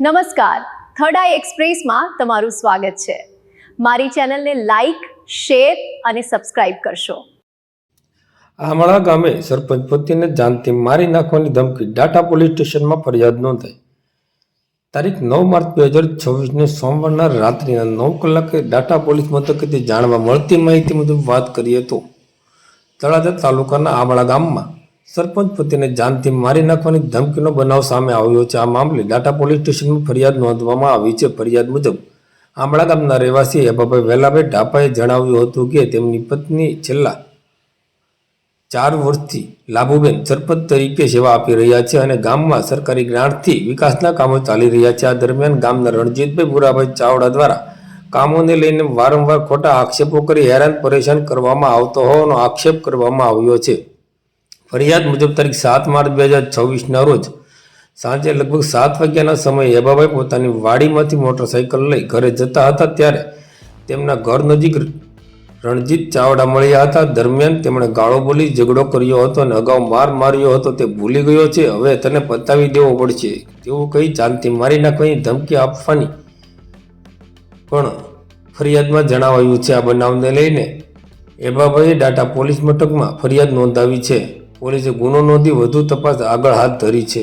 નમસ્કાર, થર્ડ આઈ એક્સપ્રેસમાં તમારું સ્વાગત છે। મારી ચેનલને લાઈક, શેર અને સબસ્ક્રાઇબ કરશો। આમળા ગામે સરપંચ પતિને જાનથી મારી નાખવાની ધમકી, ડાટા પોલીસ સ્ટેશનમાં ફરિયાદ નોંધાઈ। તારીખ 9 માર્ચ 2026ને સોમવારના રાત્રિના 9 કલાકે ડાટા પોલીસ મથકેથી જાણવા મળતી માહિતી મુજબ વાત કરીએ તો તળાજા તાલુકાના આમળા ગામમાં સરપંચ પતિને જાનથી મારી નાખવાની ધમકીનો બનાવ સામે આવ્યો છે। આ મામલે ડાટા પોલીસ સ્ટેશનમાં ફરિયાદ નોંધવામાં આવી છે। ફરિયાદ મુજબ આમળા ગામના રહેવાસી એભાભાઈ વેલાભાઈ ઢાપાએ જણાવ્યું હતું કે તેમની પત્ની છેલ્લા 4 વર્ષથી લાભુબેન સરપંચ તરીકે સેવા આપી રહ્યા છે અને ગામમાં સરકારી ગ્રાન્ટથી વિકાસના કામો ચાલી રહ્યા છે। આ દરમિયાન ગામના રણજીતભાઈ ભુરાભાઈ ચાવડા દ્વારા કામોને લઈને વારંવાર ખોટા આક્ષેપો કરી હેરાન પરેશાન કરવામાં આવતો હોવાનો આક્ષેપ કરવામાં આવ્યો છે। ફરિયાદ મુજબ તારીખ 7 માર્ચ 2026ના રોજ સાંજે લગભગ 7 વાગ્યાના સમયે એભાભાઈ પોતાની વાડીમાંથી મોટરસાઇકલ લઈ ઘરે જતા હતા ત્યારે તેમના ઘર નજીક રણજીત ચાવડા મળ્યા હતા। દરમિયાન તેમણે ગાળો બોલી ઝઘડો કર્યો હતો અને અગાઉ માર માર્યો હતો તે ભૂલી ગયો છે, હવે તને પતાવી દેવો પડશે તેવું કહી જાનથી મારી નાખવાની ધમકી આપવાની પણ ફરિયાદમાં જણાવાયું છે। આ બનાવને લઈને એભાભાઈએ ડાટા પોલીસ મથકમાં ફરિયાદ નોંધાવી છે। પોલીસે ગુનો નોંધી વધુ તપાસ આગળ હાથ ધરી છે।